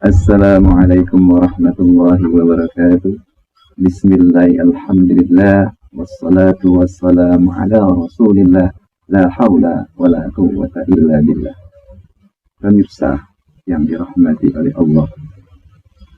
Assalamualaikum warahmatullahi wabarakatuh. Bismillah, alhamdulillah, wassalatu wassalamu ala rasulillah, la hawla wa la quwwata illa billah. Pemirsa yang dirahmati oleh Allah,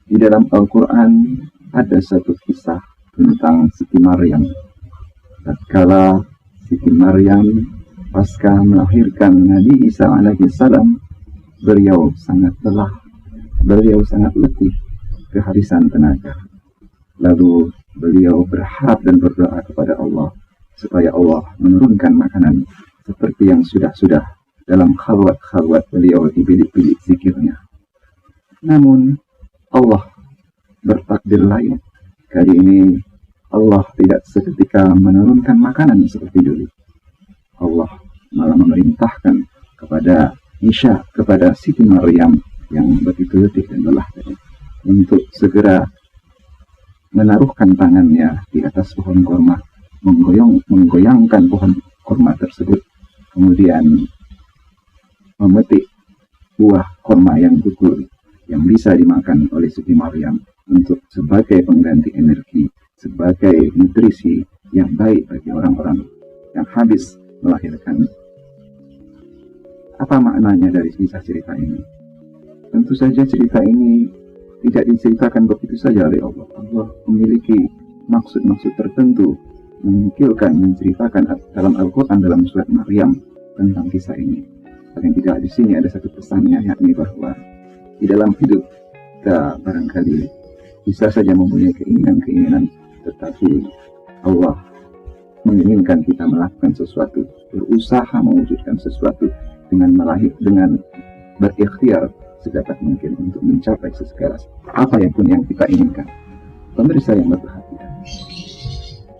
di dalam Al-Quran ada satu kisah tentang Siti Maryam. Tatkala Siti Maryam pasca melahirkan Nabi Isa alaihi salam, beliau sangat lelah. Beliau sangat letih, kehabisan tenaga. Lalu beliau berharap dan berdoa kepada Allah supaya Allah menurunkan makanan seperti yang sudah-sudah dalam khalwat-khalwat beliau di bilik-bilik zikirnya. Namun Allah bertakdir lain. Kali ini Allah tidak seketika menurunkan makanan seperti dulu. Allah malah memerintahkan kepada Isya, kepada Siti Maryam yang begitu letih dan lelah tadi, untuk segera menaruhkan tangannya di atas pohon kurma, menggoyangkan pohon kurma tersebut, kemudian memetik buah kurma yang gugur yang bisa dimakan oleh Siti Maryam untuk sebagai pengganti energi, sebagai nutrisi yang baik bagi orang-orang yang habis melahirkan. Apa maknanya dari kisah cerita ini? Tentu saja cerita ini tidak diceritakan begitu saja oleh Allah. Allah memiliki maksud-maksud tertentu, menceritakan dalam Al-Quran, dalam surat Maryam tentang kisah ini. Paling tidak di sini ada satu pesannya, yakni bahwa di dalam hidup kita barangkali bisa saja mempunyai keinginan-keinginan, tetapi Allah menginginkan kita melakukan sesuatu, berusaha mewujudkan sesuatu dengan berikhtiar sedapat mungkin untuk mencapai segala apa yang pun yang kita inginkan. Pemirsa yang berbahagia,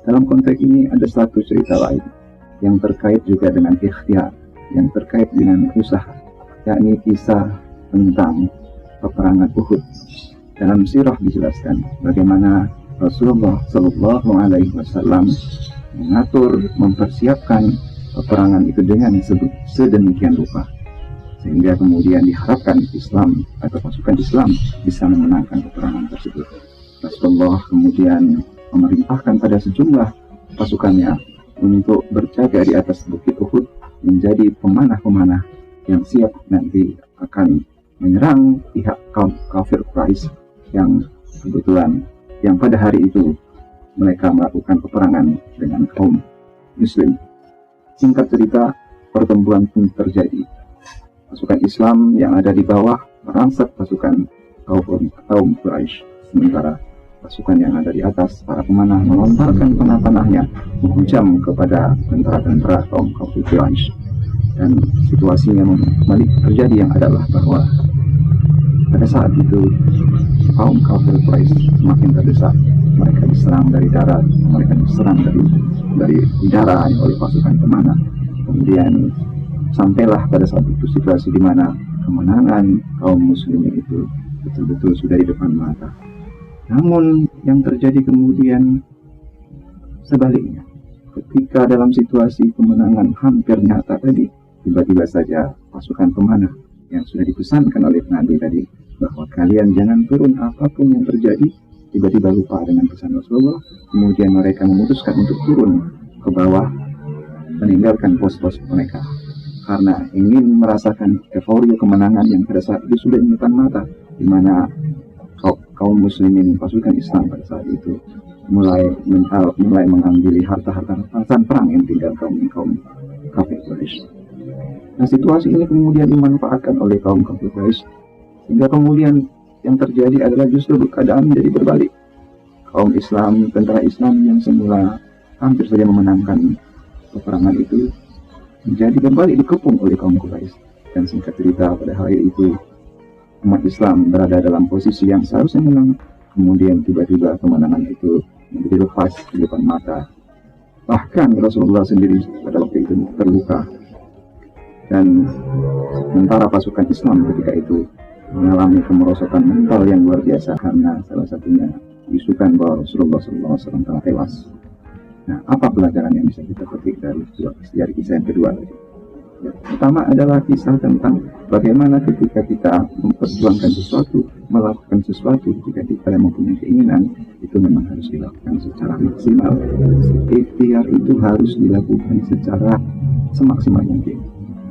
dalam konteks ini ada satu cerita lain yang terkait juga dengan ikhtiar, yang terkait dengan usaha, yakni kisah tentang peperangan Uhud. Dalam sirah dijelaskan bagaimana Rasulullah Shallallahu Alaihi Wasallam mengatur, mempersiapkan peperangan itu dengan sedemikian rupa, sehingga kemudian diharapkan Islam atau pasukan Islam bisa memenangkan peperangan tersebut. Rasulullah kemudian memerintahkan pada sejumlah pasukannya untuk berjaga di atas bukit Uhud, menjadi pemanah-pemanah yang siap nanti akan menyerang pihak kaum kafir Quraisy yang kebetulan yang pada hari itu mereka melakukan peperangan dengan kaum Muslim. Singkat cerita, pertempuran pun terjadi. Pasukan Islam yang ada di bawah merangsek pasukan kaum Quraisy, sementara pasukan yang ada di atas, para pemanah, melontarkan panah-panahnya menghujam kepada tentara-tentara kaum Quraisy. Dan situasinya terjadi yang adalah bahwa pada saat itu kaum kafir Quraisy semakin terdesak. Mereka diserang dari darat, mereka diserang dari udara oleh pasukan pemanah. Kemudian sampailah pada saat itu situasi di mana kemenangan kaum muslimin itu betul-betul sudah di depan mata. Namun yang terjadi kemudian sebaliknya. Ketika dalam situasi kemenangan hampir nyata tadi, tiba-tiba saja pasukan pemanah yang sudah dipesankan oleh Nabi tadi bahwa kalian jangan turun apapun yang terjadi, tiba-tiba lupa dengan pesan Rasulullah. Kemudian mereka memutuskan untuk turun ke bawah, meninggalkan pos-pos mereka, karena ingin merasakan euforia kemenangan yang pada saat itu sudah di depan mata, di mana kaum muslimin, pasukan Islam pada saat itu mulai mengambil harta-harta rampasan perang yang tinggal kaum kafir Quraisy. Nah, situasi ini kemudian dimanfaatkan oleh kaum kafir Quraisy, sehingga kemudian yang terjadi adalah justru keadaan menjadi berbalik. Kaum Islam, tentara Islam yang semula hampir saja memenangkan peperangan itu, menjadi berbalik dikepung oleh kaum Quraisy. Dan singkat cerita, pada hari itu umat Islam berada dalam posisi yang seharusnya menang. Kemudian tiba-tiba kemenangan itu menjadi lepas di depan mata. Bahkan Rasulullah sendiri pada waktu itu terluka. Dan sementara pasukan Islam ketika itu mengalami kemerosotan mental yang luar biasa, karena salah satunya diisukan bahwa Rasulullah SAW telah tewas. Nah, apa pelajaran yang bisa kita petik dari kisah yang kedua tadi? Pertama adalah kisah tentang bagaimana ketika kita memperjuangkan sesuatu, melakukan sesuatu, ketika kita mempunyai keinginan, itu memang harus dilakukan secara maksimal. Ikhtiar itu harus dilakukan secara semaksimal mungkin.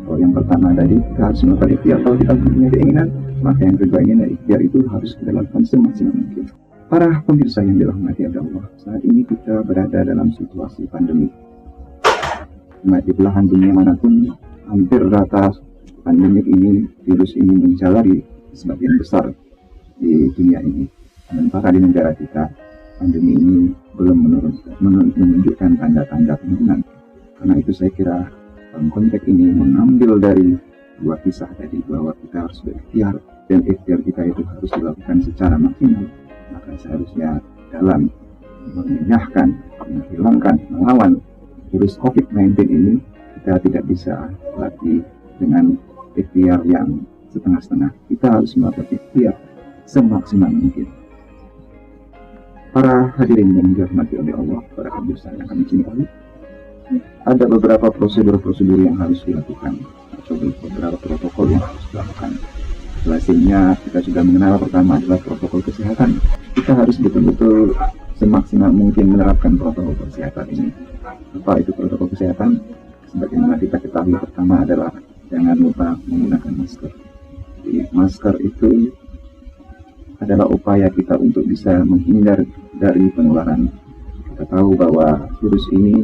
Kalau yang pertama tadi, kita harus melakukan ikhtiar. Kalau kita mempunyai keinginan, maka yang kedua ini, ikhtiar itu harus kita lakukan semaksimal mungkin. Para pemirsa yang dirahmati Allah, saat ini kita berada dalam situasi pandemi. Di belahan dunia manapun, hampir rata pandemi ini, virus ini menjalari sebagian besar di dunia ini. Sementara di negara kita, pandemi ini belum menunjukkan tanda-tanda penurunan. Karena itu saya kira dalam konteks ini mengambil dari dua kisah tadi, bahwa kita harus berikhtiar, dan ikhtiar kita itu harus dilakukan secara maksimal. Maka seharusnya dalam mengenyahkan, menghilangkan, melawan virus COVID-19 ini, kita tidak bisa lagi dengan ikhtiar yang setengah-setengah. Kita harus melakukan ikhtiar semaksimal mungkin. Para hadirin yang dirahmati oleh Allah, para pemirsa yang kami cintai, ada beberapa prosedur-prosedur yang harus dilakukan, atau beberapa protokol yang harus dilakukan. Selanjutnya kita sudah mengenal, pertama adalah protokol kesehatan. Kita harus betul-betul semaksimal mungkin menerapkan protokol kesehatan ini. Apa itu protokol kesehatan? Sebagaimana kita ketahui, pertama adalah jangan lupa menggunakan masker. Jadi, masker itu adalah upaya kita untuk bisa menghindar dari penularan. Kita tahu bahwa virus ini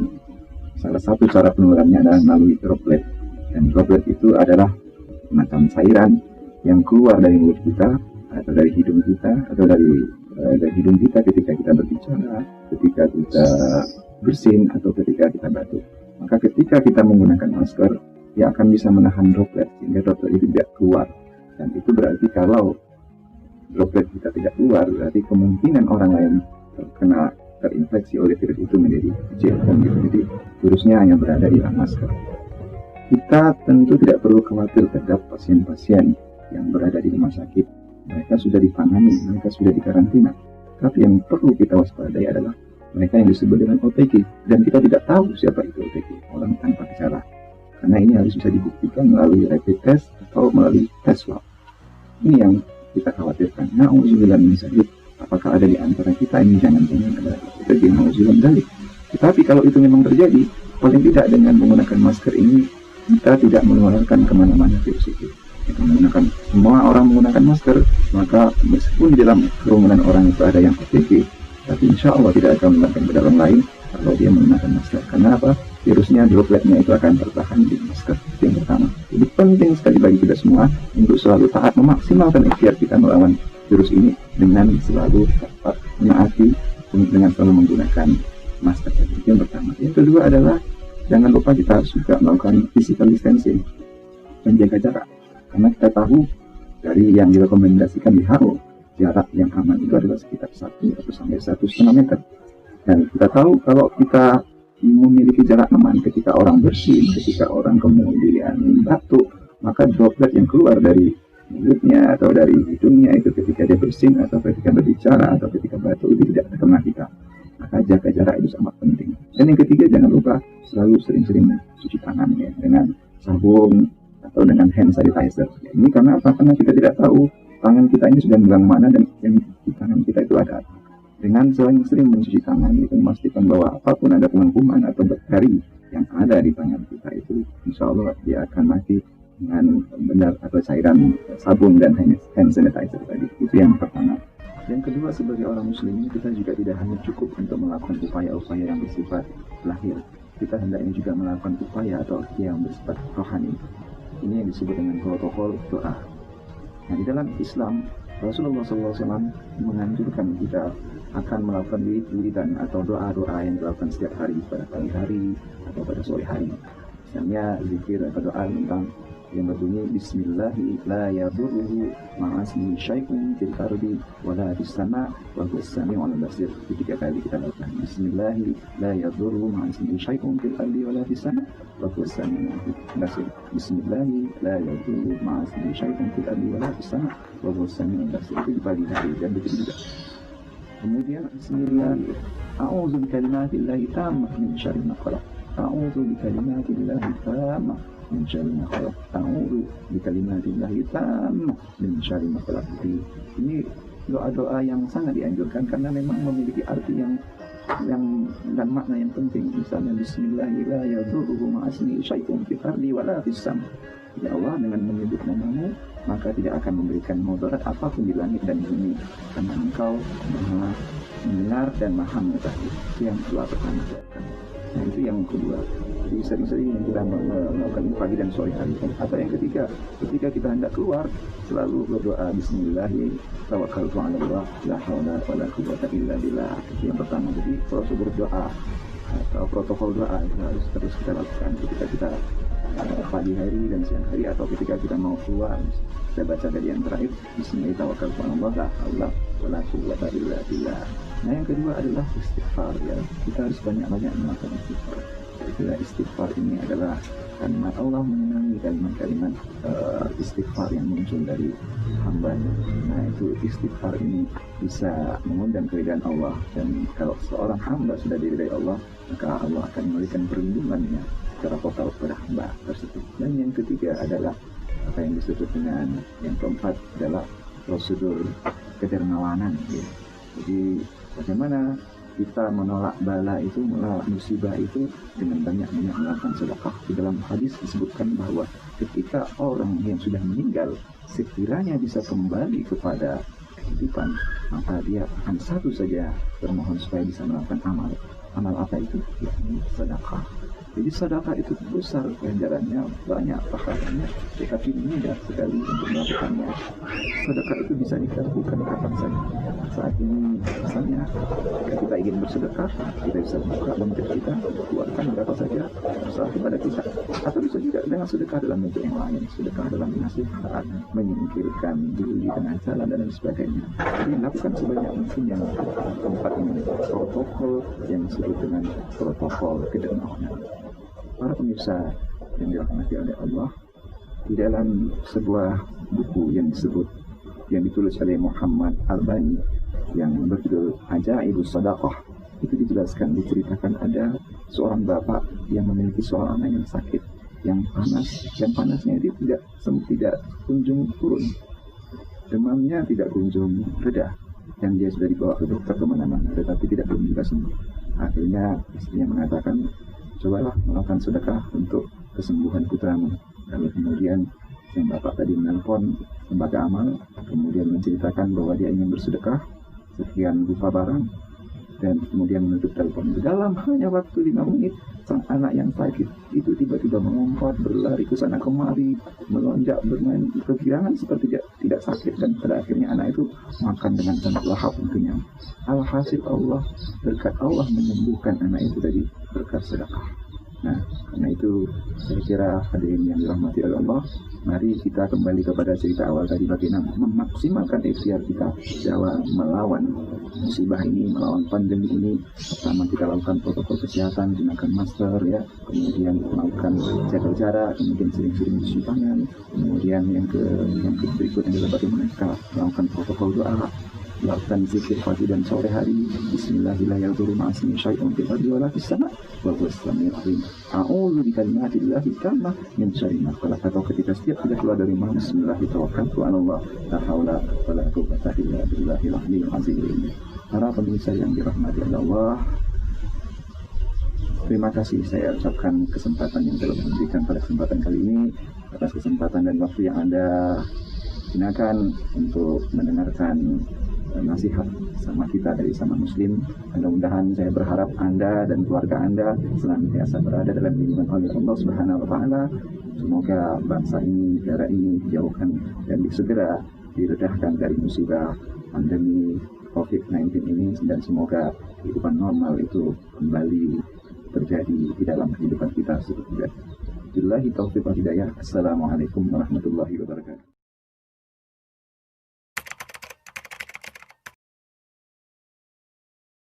salah satu cara penularannya adalah melalui droplet. Dan droplet itu adalah semacam cairan yang keluar dari mulut kita, atau dari hidung kita, atau dari hidung kita ketika kita berbicara, ketika kita bersin, atau ketika kita batuk. Maka ketika kita menggunakan masker, dia akan bisa menahan droplet, sehingga droplet itu tidak keluar. Dan itu berarti kalau droplet kita tidak keluar, berarti kemungkinan orang lain terinfeksi oleh virus itu menjadi kecil. Jadi virusnya hanya berada di dalam masker. Kita tentu tidak perlu khawatir terhadap pasien-pasien yang berada di rumah sakit. Mereka sudah ditangani, mereka sudah dikarantina. Tapi yang perlu kita waspadai adalah mereka yang disebut dengan OTG, dan kita tidak tahu siapa itu OTG, orang tanpa gejala. Karena ini harus bisa dibuktikan melalui rapid test atau melalui tes swab. Ini yang kita khawatirkan. Na'udzubillah min dzalik. Apakah ada di antara kita ini, jangan-jangan ada OTG, na'udzubillah min dzalik. Tetapi kalau itu memang terjadi, paling tidak dengan menggunakan masker ini, kita tidak menularkan kemana-mana virus itu. Kita menggunakan, semua orang menggunakan masker, maka meskipun di dalam kerumunan orang itu ada yang OTG, tapi insya Allah tidak akan menularkan ke dalam lain kalau dia menggunakan masker. Karena apa? Virusnya, dropletnya itu akan tertahan di masker. Itu yang pertama. Jadi penting sekali bagi kita semua untuk selalu taat, memaksimalkan ikhtiar kita melawan virus ini dengan selalu dapat menaati, dengan selalu menggunakan masker. Itu yang pertama. Yang kedua adalah jangan lupa kita juga melakukan physical distancing, menjaga jarak. Karena kita tahu dari yang direkomendasikan di WHO, jarak yang aman itu adalah sekitar 1 atau sampai 1,5 meter. Dan kita tahu kalau kita memiliki jarak aman ketika orang bersin, ketika orang kemudian batuk, maka droplet yang keluar dari mulutnya atau dari hidungnya itu ketika dia bersin atau ketika berbicara atau ketika batuk itu tidak terkena kita. Maka jaga jarak itu sangat penting. Dan yang ketiga, jangan lupa selalu sering-sering mencuci tangan ya, dengan sabun atau dengan hand sanitizer. Ini karena apa? Karena kita tidak tahu tangan kita ini sudah megang mana dan yang di tangan kita itu ada. Dengan sering-sering mencuci tangan itu memastikan bahwa apapun ada kuman-kuman atau bakteri yang ada di tangan kita itu, insya Allah dia akan mati dengan benar atau cairan sabun dan hand sanitizer tadi. Itu yang pertama. Yang kedua, sebagai orang muslim kita juga tidak hanya cukup untuk melakukan upaya-upaya yang bersifat lahir. Kita hendaknya juga melakukan upaya atau yang bersifat rohani. Ini yang disebut dengan protokol doa. Nah, di dalam Islam, Rasulullah SAW menganjurkan kita akan melakukan wiridan atau doa-doa yang dilakukan setiap hari, pada pagi hari atau pada sore hari. Misalnya zikir atau doa tentang yang berbunyi Bismillahi la yadurruhu ma'asmi syai'un fil ardi wala fis sama' wa huwas sami'ul basir. Ketika kali kita lakukan Bismillahi la yadurruhu ma'asmi syai'un fil ardi wala fis sama' wa huwas sami'ul basir. Bismillahi la yadurruhu ma'asmi syai'un fil ardi wala fis sama' wa huwas sami'ul basir. Itu di pagi hari dan begitu juga. Kemudian Bismillah, a'udzu bikalimatillahi tammati min syarri ma khalaq. a'udzu bikalimatillahi tammah min syarri ma khalaq. A'udzu bikalimatillahi tammah min syarri ma khalaq. Ini doa-doa yang sangat dianjurkan karena memang memiliki arti yang dan makna yang penting. Misalnya bismillahirrahmanirrahim syai'un fil ardi wala fis sama. Ya Allah, dengan menyebut namamu maka tidak akan memberikan mudarat apapun di langit dan bumi karena Engkau Maha mendengar dan Maha mengetahui. Itu yang telah pertama. Nah, itu yang kedua. Jadi sering-sering yang kita melakukan pagi dan sore hari. Atau yang ketiga, ketika kita hendak keluar selalu berdoa bismillahirrahmanirrahim tawakkaltu 'ala Allah la haula wala quwwata illa billah. Itu yang pertama. Jadi prosedur doa atau protokol doa itu harus terus kita lakukan ketika kita pagi hari dan siang hari, atau ketika kita mau keluar. Saya baca dari yang terakhir, bismillahirrahmanirrahim tawakkaltu 'ala Allah la haula wala quwwata illa billah. Nah, yang kedua adalah istighfar, ya. Kita harus banyak-banyak melakukan istighfar. Itulah istighfar ini adalah kalimat Allah menyenangi kalimat-kalimat istighfar yang muncul dari hambanya. Nah, itu istighfar ini bisa mengundang keridhaan Allah, dan kalau seorang hamba sudah diridai Allah, maka Allah akan memberikan perlindungannya secara total kepada hamba tersebut. Dan yang ketiga adalah apa yang disebut dengan, yang keempat adalah prosedur kedermawanan, ya. Jadi bagaimana kita menolak bala itu, menolak musibah itu dengan banyak-banyak melakukan sedekah. Di dalam hadis disebutkan bahwa ketika orang yang sudah meninggal sekiranya bisa kembali kepada kehidupan, maka dia akan satu saja bermohon supaya bisa melakukan amal. Amal apa itu? Yakni sedekah. Jadi sedekah itu besar ganjarannya, banyak pahalanya, tetapi mudah sekali untuk melakukannya. Sedekah itu bisa dilakukan kapan saja. Saat ini misalnya jika kita ingin bersedekah, kita bisa buka dompet kita, keluarkan berapa saja, terserah kepada kita. Atau bisa juga dengan sedekah dalam bentuk yang lain, sedekah dalam nasihat, menyingkirkan diri dan acara dan lain sebagainya. Jadi lakukan sebanyak mungkin yang keempat ini, protokol yang disebut dengan protokol kedermawanan. Para pemirsa yang dirahmati oleh Allah, di dalam sebuah buku yang ditulis oleh Muhammad Albani yang berjudul Ajaibus Shadaqah, itu diceritakan ada seorang bapak yang memiliki seorang anak yang sakit, yang panas, dan panasnya itu tidak kunjung turun, demamnya tidak kunjung reda, dan dia sudah dibawa ke dokter kemana-mana, tetapi belum juga sembuh. Akhirnya istrinya mengatakan, cobalah melakukan sedekah untuk kesembuhan putramu. Lalu kemudian yang bapak tadi menelpon lembaga amal, kemudian menceritakan bahwa dia ingin bersedekah sekian rupa barang, dan kemudian menutup telepon. Dalam hanya waktu 5 menit, sang anak yang sakit itu tiba-tiba mengompat, berlari ke sana kemari, melonjak, bermain kegirangan seperti tidak sakit, dan pada akhirnya anak itu makan dengan sangat lahap tentunya. Alhasil Allah, berkat Allah menyembuhkan anak itu dari berkat sedekah. Nah, karena itu saya kira hadirin yang dirahmati oleh Allah, mari kita kembali kepada cerita awal tadi, bagaimana memaksimalkan ikhtiar kita dalam melawan musibah ini, melawan pandemi ini. Pertama, kita lakukan protokol kesehatan, gunakan masker, ya, kemudian melakukan jaga jarak, kemudian sering-sering cuci tangan, kemudian yang berikutnya adalah bagaimana kita melakukan protokol doa, lakukan zikir pagi dan sore hari. Bismillahirrahmanirrahim syai'un fil ardi wala fis sama' wa huwas samiul alim. A'udzu bikalimatillahi tammah min syarri ma khalaq. Atau ketika setiap kita keluar dari rumah, bismillahirrahmanirrahim tawakkaltu 'ala Allah la haula wala quwwata illa billahil aliyyil azim. Para pemirsa yang dirahmati Allah, terima kasih saya ucapkan kesempatan yang telah diberikan pada kesempatan kali ini, atas kesempatan dan waktu yang Anda gunakan untuk mendengarkan nasihat sama kita dari sama Muslim. Mudah-mudahan saya berharap Anda dan keluarga Anda senantiasa berada dalam lindungan oleh Allah Subhanahu wa Ta'ala. Semoga bangsa ini, negara ini dijauhkan dan segera diredahkan dari musibah pandemi COVID-19 ini, dan semoga kehidupan normal itu kembali terjadi di dalam kehidupan kita seperti biasa. Billahi taufiq wal hidayah. Assalamualaikum warahmatullahi wabarakatuh.